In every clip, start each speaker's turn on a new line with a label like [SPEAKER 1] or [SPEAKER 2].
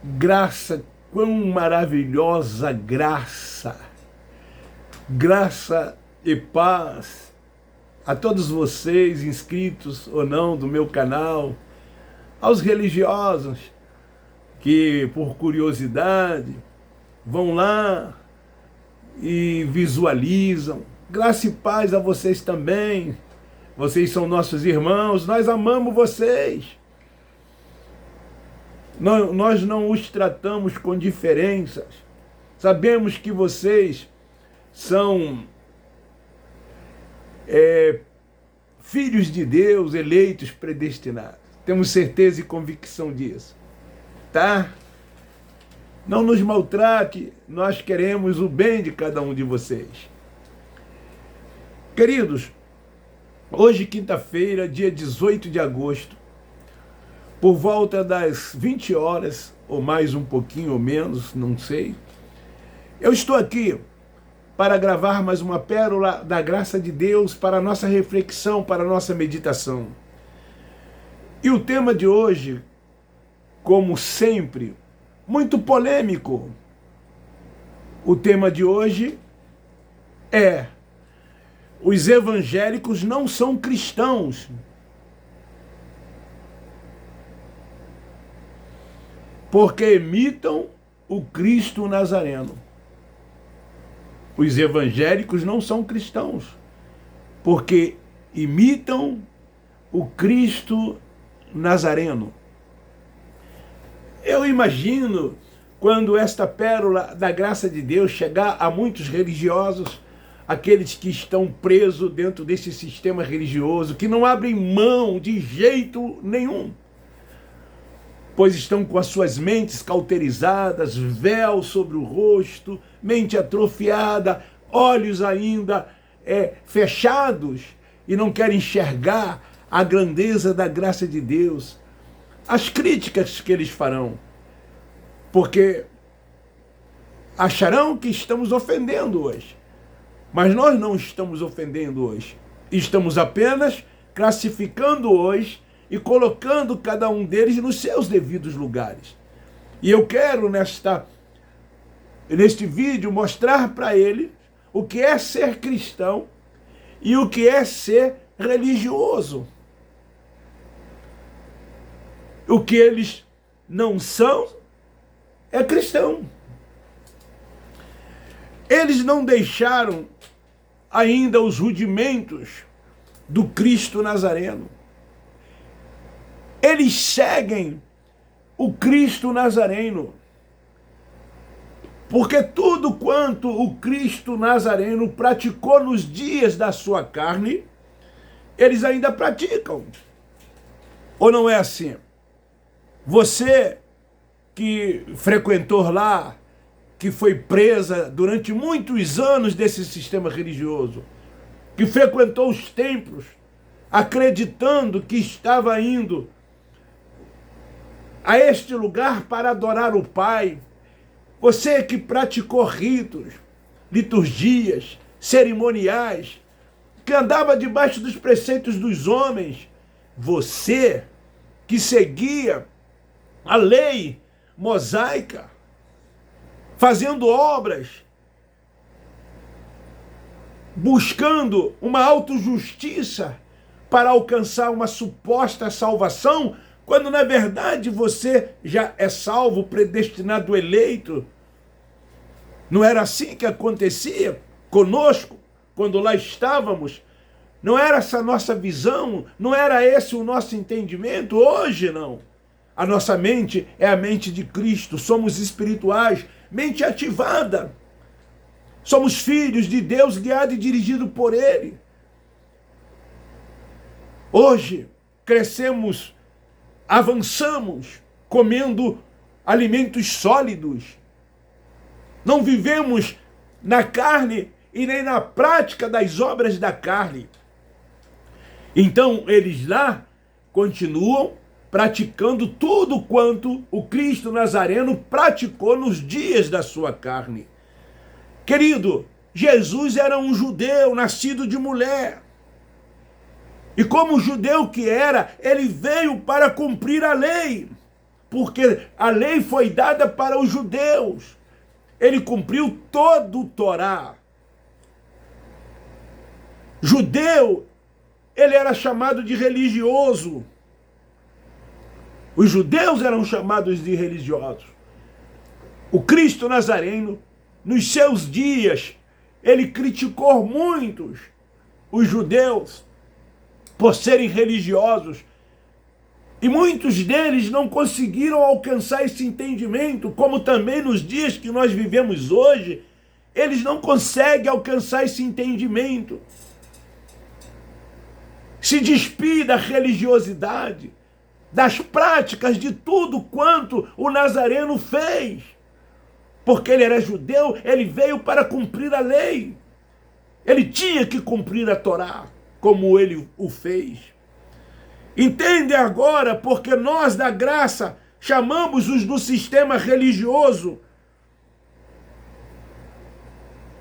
[SPEAKER 1] Graça, quão maravilhosa graça, graça e paz a todos vocês, inscritos ou não do meu canal, aos religiosos que, por curiosidade, vão lá e visualizam. Graça e paz a vocês também. Vocês são nossos irmãos, nós amamos vocês. Nós não os tratamos com diferenças. Sabemos que vocês são filhos de Deus, eleitos, predestinados. Temos certeza e convicção disso. Tá? Não nos maltrate, nós queremos o bem de cada um de vocês. Queridos, hoje, quinta-feira, dia 18 de agosto, por volta das 20 horas, ou mais um pouquinho ou menos, não sei, eu estou aqui para gravar mais uma pérola da graça de Deus para a nossa reflexão, para a nossa meditação. E o tema de hoje, como sempre, muito polêmico. O tema de hoje é: os evangélicos não são cristãos. Porque imitam o Cristo Nazareno. Os evangélicos não são cristãos, porque imitam o Cristo Nazareno. Eu imagino quando esta pérola da graça de Deus chegar a muitos religiosos, aqueles que estão presos dentro desse sistema religioso, que não abrem mão de jeito nenhum, pois estão com as suas mentes cauterizadas, véu sobre o rosto, mente atrofiada, olhos ainda fechados, e não querem enxergar a grandeza da graça de Deus. As críticas que eles farão, porque acharão que estamos ofendendo hoje. Mas nós não estamos ofendendo hoje. Estamos apenas classificando hoje e colocando cada um deles nos seus devidos lugares. E eu quero, neste vídeo, mostrar para ele o que é ser cristão e o que é ser religioso. O que eles não são é cristão. Eles não deixaram ainda os rudimentos do Cristo Nazareno. Eles seguem o Cristo Nazareno, porque tudo quanto o Cristo Nazareno praticou nos dias da sua carne, eles ainda praticam. Ou não é assim? Você que frequentou lá, que foi presa durante muitos anos desse sistema religioso, que frequentou os templos, acreditando que estava indo a este lugar para adorar o Pai, você que praticou ritos, liturgias, cerimoniais, que andava debaixo dos preceitos dos homens, você que seguia a lei mosaica, fazendo obras, buscando uma autojustiça para alcançar uma suposta salvação, quando na verdade você já é salvo, predestinado, eleito. Não era assim que acontecia conosco, quando lá estávamos? Não era essa a nossa visão? Não era esse o nosso entendimento? Hoje não. A nossa mente é a mente de Cristo, somos espirituais, mente ativada. Somos filhos de Deus, guiados e dirigidos por Ele. Hoje, crescemos, avançamos, comendo alimentos sólidos. Não vivemos na carne e nem na prática das obras da carne. Então, eles lá continuam praticando tudo quanto o Cristo Nazareno praticou nos dias da sua carne. Querido, Jesus era um judeu nascido de mulher. E como judeu que era, ele veio para cumprir a lei. porque a lei foi dada para os judeus. Ele cumpriu todo o Torá. Judeu, ele era chamado de religioso. Os judeus eram chamados de religiosos. O Cristo Nazareno, nos seus dias, ele criticou muitos os judeus por serem religiosos. E muitos deles não conseguiram alcançar esse entendimento, como também nos dias que nós vivemos hoje, eles não conseguem alcançar esse entendimento. Se despir da religiosidade, das práticas, de tudo quanto o Nazareno fez. Porque ele era judeu, ele veio para cumprir a lei. Ele tinha que cumprir a Torá, como ele o fez. Entende agora porque nós da graça chamamos os do sistema religioso,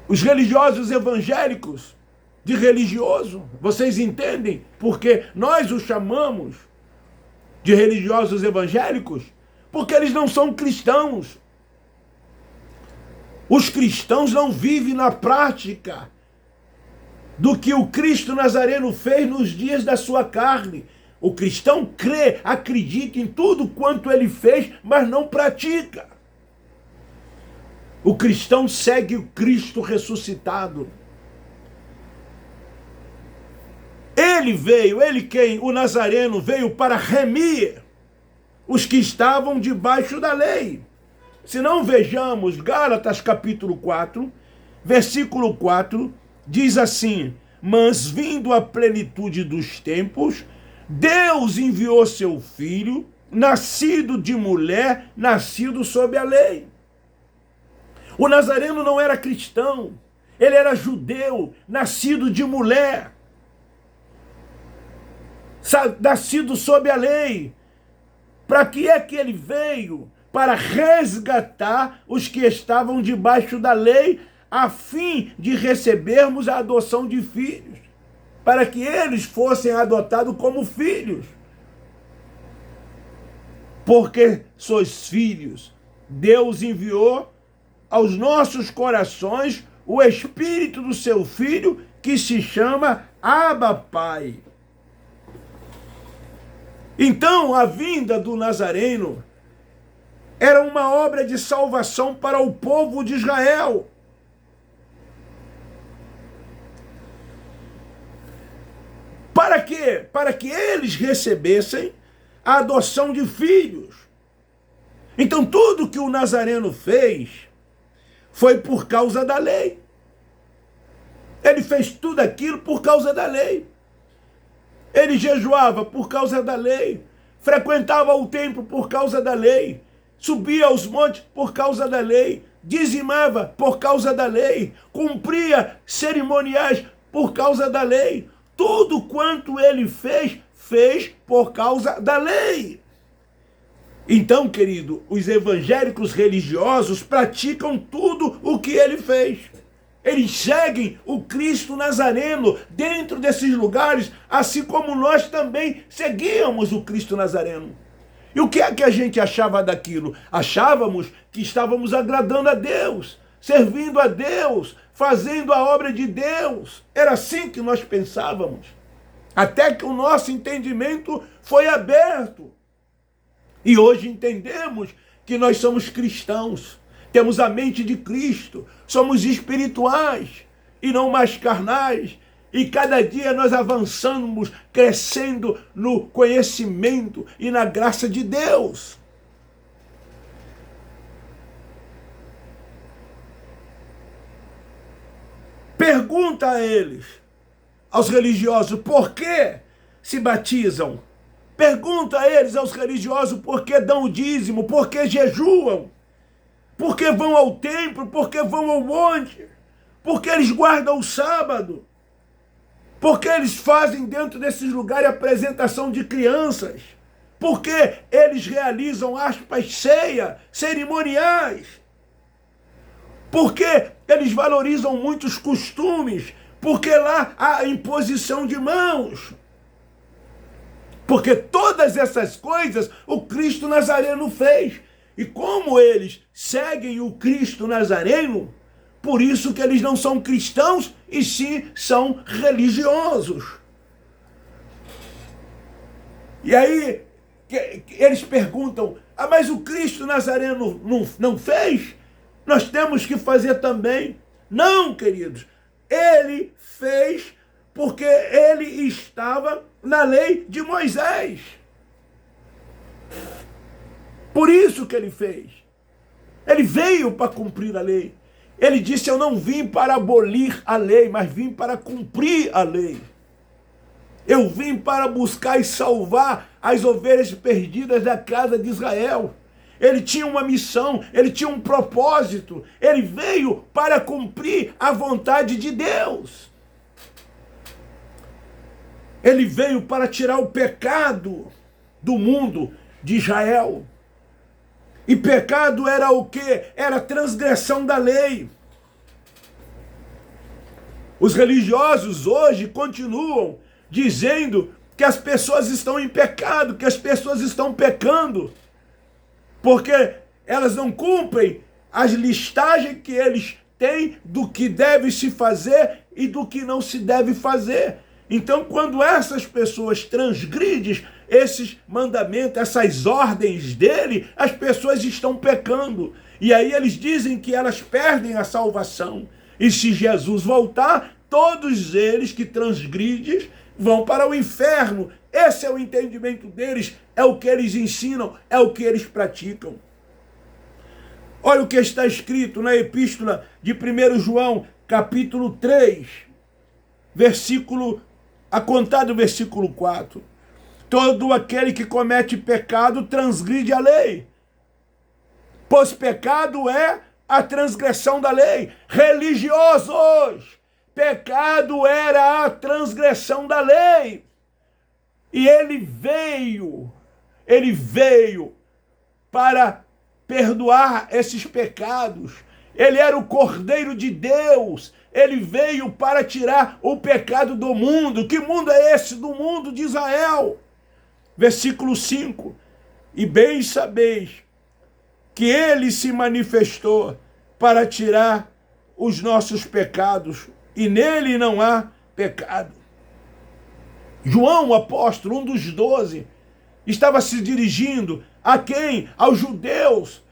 [SPEAKER 1] os religiosos evangélicos, de religioso. Vocês entendem? Porque nós os chamamos de religiosos evangélicos, porque eles não são cristãos. Os cristãos não vivem na prática do que o Cristo Nazareno fez nos dias da sua carne. O cristão crê, acredita em tudo quanto ele fez, mas não pratica. O cristão segue o Cristo ressuscitado. Ele veio, ele quem? O Nazareno veio para remir os que estavam debaixo da lei. Se não vejamos, Gálatas capítulo 4, versículo 4, diz assim: mas vindo a plenitude dos tempos, Deus enviou seu Filho, nascido de mulher, nascido sob a lei. O Nazareno não era cristão, ele era judeu, nascido de mulher, nascido sob a lei. Para que é que ele veio? Para resgatar os que estavam debaixo da lei, a fim de recebermos a adoção de filhos, para que eles fossem adotados como filhos. Porque sois filhos, Deus enviou aos nossos corações o Espírito do seu Filho, que se chama Abba Pai. Então, a vinda do Nazareno era uma obra de salvação para o povo de Israel. Para quê? Para que eles recebessem a adoção de filhos. Então, tudo que o Nazareno fez foi por causa da lei. Ele fez tudo aquilo por causa da lei. Ele jejuava por causa da lei, frequentava o templo por causa da lei, subia aos montes por causa da lei, dizimava por causa da lei, cumpria cerimoniais por causa da lei. Tudo quanto ele fez, fez por causa da lei. Então, querido, os evangélicos religiosos praticam tudo o que ele fez. Eles seguem o Cristo Nazareno dentro desses lugares, assim como nós também seguíamos o Cristo Nazareno. E o que é que a gente achava daquilo? Achávamos que estávamos agradando a Deus, servindo a Deus, fazendo a obra de Deus. Era assim que nós pensávamos. Até que o nosso entendimento foi aberto. E hoje entendemos que nós somos cristãos. Temos a mente de Cristo, somos espirituais e não mais carnais. E cada dia nós avançamos, crescendo no conhecimento e na graça de Deus. Pergunta a eles, aos religiosos, por que se batizam? Pergunta a eles, aos religiosos, por que dão o dízimo, por que jejuam? Por que vão ao templo? Por que vão ao monte? Por que eles guardam o sábado? Por que eles fazem dentro desses lugares apresentação de crianças? Por que eles realizam aspas ceia, cerimoniais? Por que eles valorizam muitos costumes? Porque lá há imposição de mãos. Porque todas essas coisas o Cristo Nazareno fez. E como eles seguem o Cristo Nazareno, por isso que eles não são cristãos, e sim são religiosos. E aí eles perguntam, mas o Cristo Nazareno não fez? Nós temos que fazer também. Não, queridos, ele fez porque ele estava na lei de Moisés. Por isso que ele fez. Ele veio para cumprir a lei. Ele disse, eu não vim para abolir a lei, mas vim para cumprir a lei. Eu vim para buscar e salvar as ovelhas perdidas da casa de Israel. Ele tinha uma missão, ele tinha um propósito. Ele veio para cumprir a vontade de Deus. Ele veio para tirar o pecado do mundo de Israel. E pecado era o quê? Era transgressão da lei. Os religiosos hoje continuam dizendo que as pessoas estão em pecado, que as pessoas estão pecando, porque elas não cumprem as listagens que eles têm do que deve se fazer e do que não se deve fazer. Então, quando essas pessoas transgridem esses mandamentos, essas ordens dele, as pessoas estão pecando. E aí eles dizem que elas perdem a salvação. E se Jesus voltar, todos eles que transgridem vão para o inferno. Esse é o entendimento deles, é o que eles ensinam, é o que eles praticam. Olha o que está escrito na epístola de 1 João, capítulo 3, a contar do versículo 4. Todo aquele que comete pecado transgride a lei, pois pecado é a transgressão da lei. Religiosos, pecado era a transgressão da lei. E ele veio para perdoar esses pecados. Ele era o Cordeiro de Deus. Ele veio para tirar o pecado do mundo. Que mundo é esse? Do mundo de Israel. Versículo 5. E bem sabeis que ele se manifestou para tirar os nossos pecados, e nele não há pecado. João, o apóstolo, um dos 12, estava se dirigindo a quem? Aos judeus,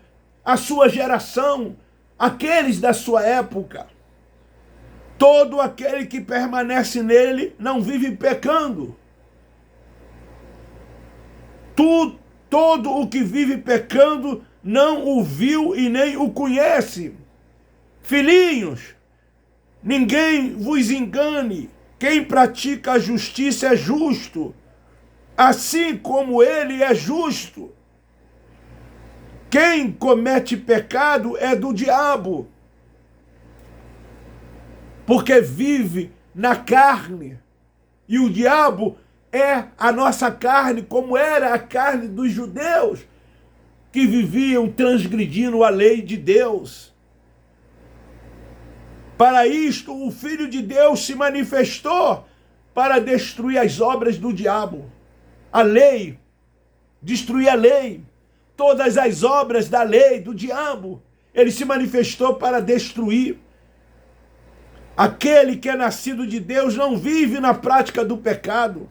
[SPEAKER 1] a sua geração, aqueles da sua época. Todo aquele que permanece nele não vive pecando. Todo o que vive pecando não o viu e nem o conhece. Filhinhos, ninguém vos engane. Quem pratica a justiça é justo, assim como ele é justo. Quem comete pecado é do diabo, porque vive na carne. E o diabo é a nossa carne, como era a carne dos judeus, que viviam transgredindo a lei de Deus. Para isto, o Filho de Deus se manifestou para destruir as obras do diabo. A lei, destruir a lei, todas as obras da lei, do diabo, ele se manifestou para destruir. Aquele que é nascido de Deus não vive na prática do pecado,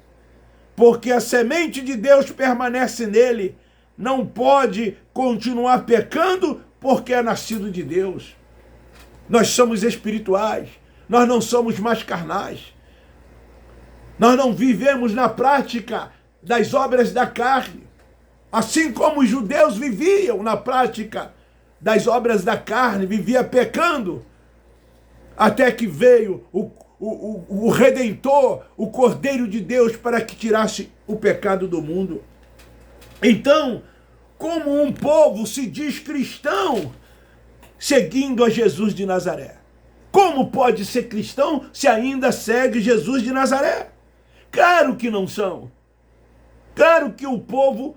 [SPEAKER 1] porque a semente de Deus permanece nele. Não pode continuar pecando porque é nascido de Deus. Nós somos espirituais, nós não somos mais carnais. Nós não vivemos na prática das obras da carne, assim como os judeus viviam na prática das obras da carne, vivia pecando, até que veio o Redentor, o Cordeiro de Deus, para que tirasse o pecado do mundo. Então, como um povo se diz cristão, seguindo a Jesus de Nazaré? Como pode ser cristão se ainda segue Jesus de Nazaré? Claro que não são. Claro que o povo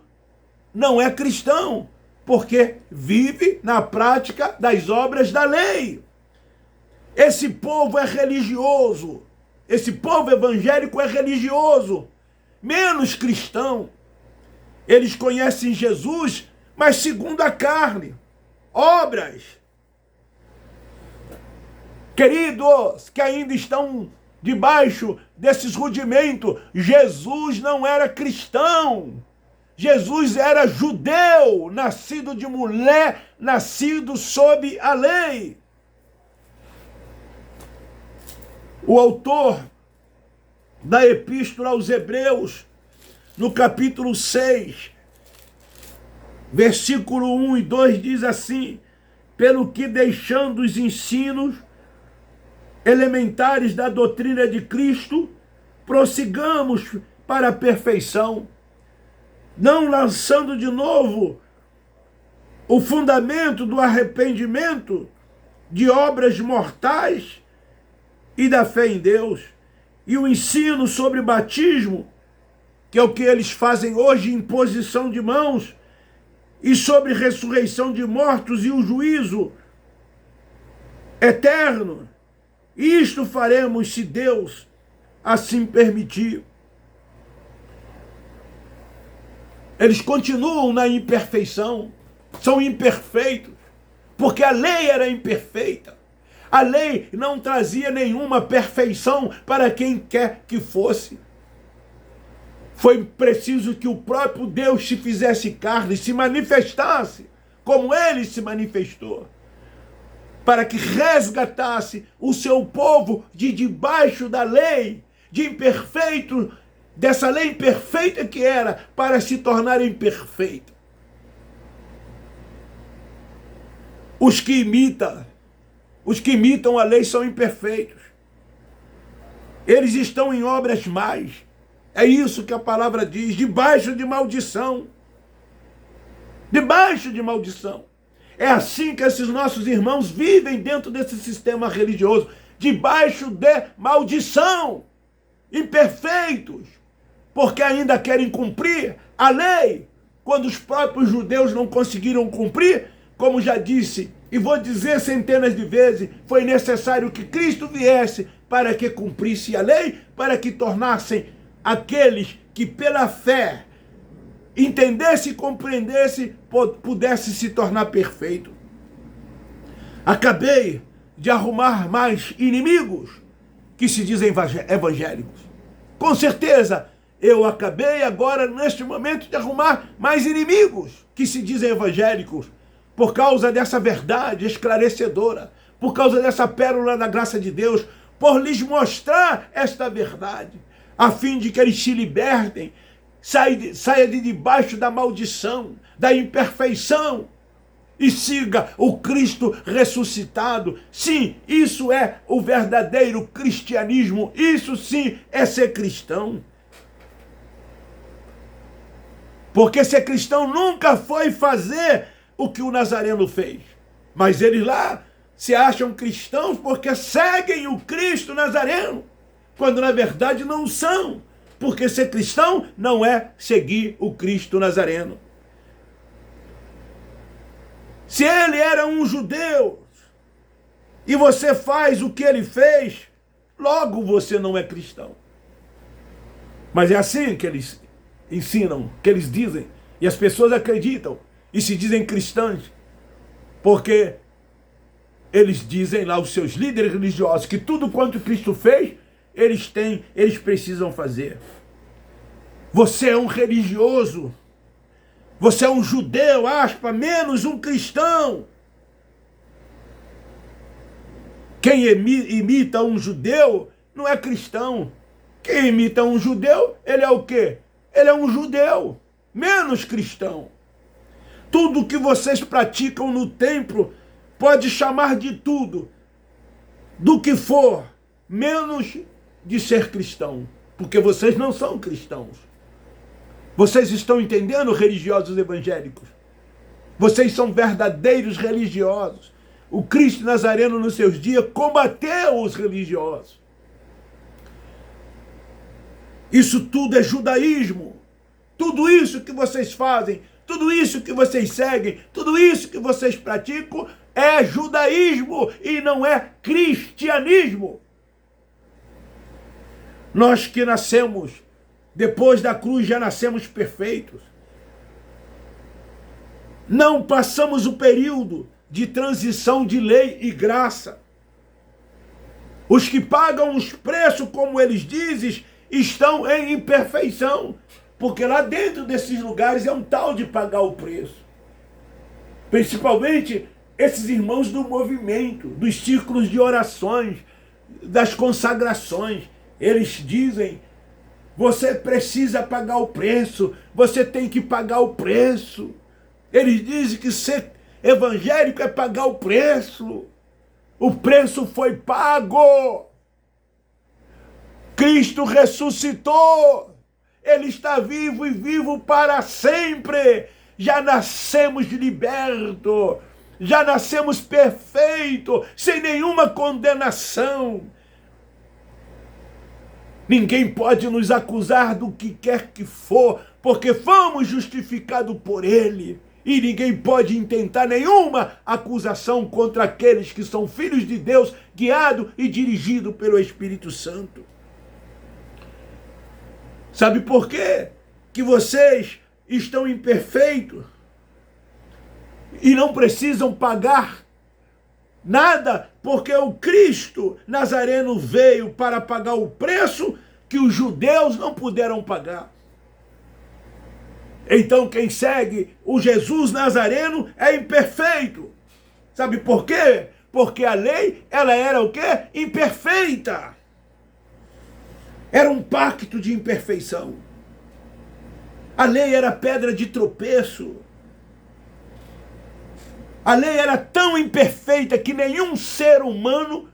[SPEAKER 1] não é cristão, porque vive na prática das obras da lei. Esse povo é religioso. Esse povo evangélico é religioso. menos cristão. Eles conhecem Jesus, mas segundo a carne. Obras. Queridos que ainda estão debaixo desses rudimentos, Jesus não era cristão. Jesus era judeu, nascido de mulher, nascido sob a lei. O autor da Epístola aos Hebreus, no capítulo 6, versículo 1 e 2, diz assim: pelo que deixando os ensinos elementares da doutrina de Cristo, prossigamos para a perfeição, não lançando de novo o fundamento do arrependimento de obras mortais e da fé em Deus, e o ensino sobre batismo, que é o que eles fazem hoje, imposição de mãos, e sobre ressurreição de mortos e o juízo eterno. Isto faremos se Deus assim permitir. Eles continuam na imperfeição, são imperfeitos, porque a lei era imperfeita. A lei não trazia nenhuma perfeição para quem quer que fosse. Foi preciso que o próprio Deus se fizesse carne, se manifestasse como ele se manifestou, para que resgatasse o seu povo de debaixo da lei, de imperfeito, dessa lei imperfeita que era, para se tornar imperfeito. Os que imitam a lei são imperfeitos. Eles estão em obras más. É isso que a palavra diz, debaixo de maldição. Debaixo de maldição. É assim que esses nossos irmãos vivem dentro desse sistema religioso, debaixo de maldição, imperfeitos, porque ainda querem cumprir a lei, quando os próprios judeus não conseguiram cumprir. Como já disse, e vou dizer centenas de vezes, foi necessário que Cristo viesse para que cumprisse a lei, para que tornassem aqueles que pela fé entendesse e compreendesse, pudesse se tornar perfeito. Acabei de arrumar mais inimigos que se dizem evangélicos. Com certeza, eu acabei agora, neste momento, de arrumar mais inimigos que se dizem evangélicos, por causa dessa verdade esclarecedora, por causa dessa pérola da graça de Deus, por lhes mostrar esta verdade, a fim de que eles se libertem, saia de debaixo da maldição, da imperfeição, e siga o Cristo ressuscitado. Sim, isso é o verdadeiro cristianismo, isso sim é ser cristão. Porque ser cristão nunca foi fazer o que o Nazareno fez, mas eles lá se acham cristãos porque seguem o Cristo Nazareno, quando na verdade não são, porque ser cristão não é seguir o Cristo Nazareno. Se ele era um judeu e você faz o que ele fez, logo você não é cristão. Mas é assim que eles ensinam, que eles dizem, e as pessoas acreditam e se dizem cristãs, porque eles dizem lá, os seus líderes religiosos, que tudo quanto Cristo fez, eles precisam fazer. Você é um religioso, você é um judeu, menos um cristão. Quem imita um judeu não é cristão. Quem imita um judeu, ele é o quê? Ele é um judeu, menos cristão. Tudo que vocês praticam no templo pode chamar de tudo, do que for, menos de ser cristão, porque vocês não são cristãos. Vocês estão entendendo, religiosos evangélicos? Vocês são verdadeiros religiosos. O Cristo Nazareno, nos seus dias, combateu os religiosos. Isso tudo é judaísmo. Tudo isso que vocês fazem, tudo isso que vocês seguem, tudo isso que vocês praticam é judaísmo e não é cristianismo. Nós que nascemos Depois da cruz já nascemos perfeitos. Não passamos o período de transição de lei e graça. Os que pagam os preços, como eles dizem, estão em imperfeição. Porque lá dentro desses lugares é um tal de pagar o preço. Principalmente esses irmãos do movimento, dos círculos de orações, das consagrações. Eles dizem, você precisa pagar o preço, você tem que pagar o preço. Eles dizem que ser evangélico é pagar o preço. O preço foi pago. Cristo ressuscitou. Ele está vivo e vivo para sempre. Já nascemos libertos. Já nascemos perfeitos, sem nenhuma condenação. Ninguém pode nos acusar do que quer que for, porque fomos justificados por Ele. E ninguém pode intentar nenhuma acusação contra aqueles que são filhos de Deus, guiados e dirigidos pelo Espírito Santo. Sabe por quê? Que vocês estão imperfeitos e não precisam pagar nada, porque o Cristo Nazareno veio para pagar o preço que os judeus não puderam pagar. Então quem segue o Jesus Nazareno é imperfeito. Sabe por quê? Porque a lei, ela era o quê? Imperfeita. Era um pacto de imperfeição. A lei era pedra de tropeço. A lei era tão imperfeita que nenhum ser humano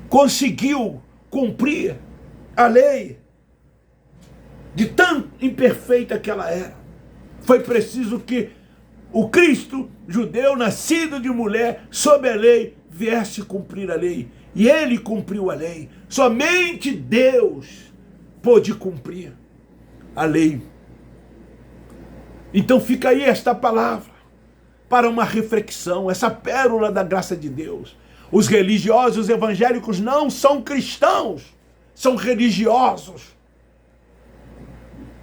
[SPEAKER 1] conseguiu cumprir a lei. De tão imperfeita que ela era. Foi preciso que o Cristo judeu, nascido de mulher, sob a lei, viesse cumprir a lei. E ele cumpriu a lei. Somente Deus pôde cumprir a lei. Então fica aí esta palavra para uma reflexão, essa pérola da graça de Deus. Os religiosos evangélicos não são cristãos, são religiosos.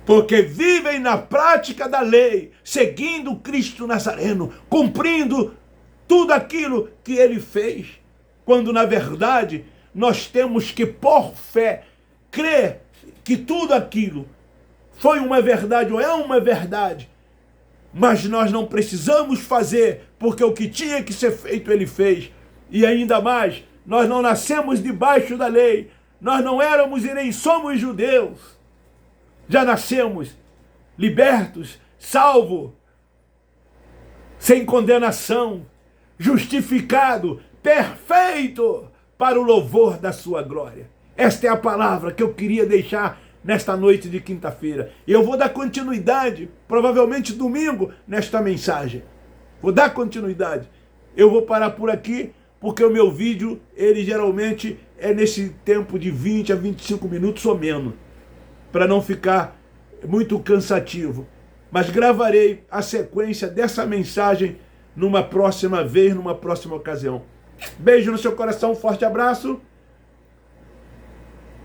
[SPEAKER 1] Porque vivem na prática da lei, seguindo Cristo Nazareno, cumprindo tudo aquilo que ele fez. Quando, na verdade, nós temos que, por fé, crer que tudo aquilo foi uma verdade ou é uma verdade. Mas nós não precisamos fazer, porque o que tinha que ser feito, ele fez. E ainda mais, nós não nascemos debaixo da lei. Nós não éramos e nem somos judeus. Já nascemos libertos, salvos, sem condenação, justificado, perfeito, para o louvor da sua glória. Esta é a palavra que eu queria deixar nesta noite de quinta-feira. E eu vou dar continuidade, provavelmente domingo, nesta mensagem. Vou dar continuidade. Eu vou parar por aqui, porque o meu vídeo, ele geralmente é nesse tempo de 20 a 25 minutos ou menos, para não ficar muito cansativo. Mas gravarei a sequência dessa mensagem numa próxima vez, numa próxima ocasião. Beijo no seu coração, um forte abraço.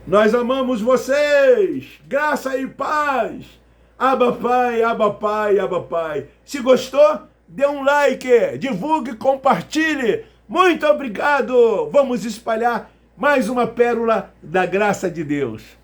[SPEAKER 1] Nós amamos vocês. Graça e paz. Abba Pai, Abba Pai, Abba Pai. Se gostou, dê um like, divulgue, compartilhe. Muito obrigado. Vamos espalhar mais uma pérola da graça de Deus.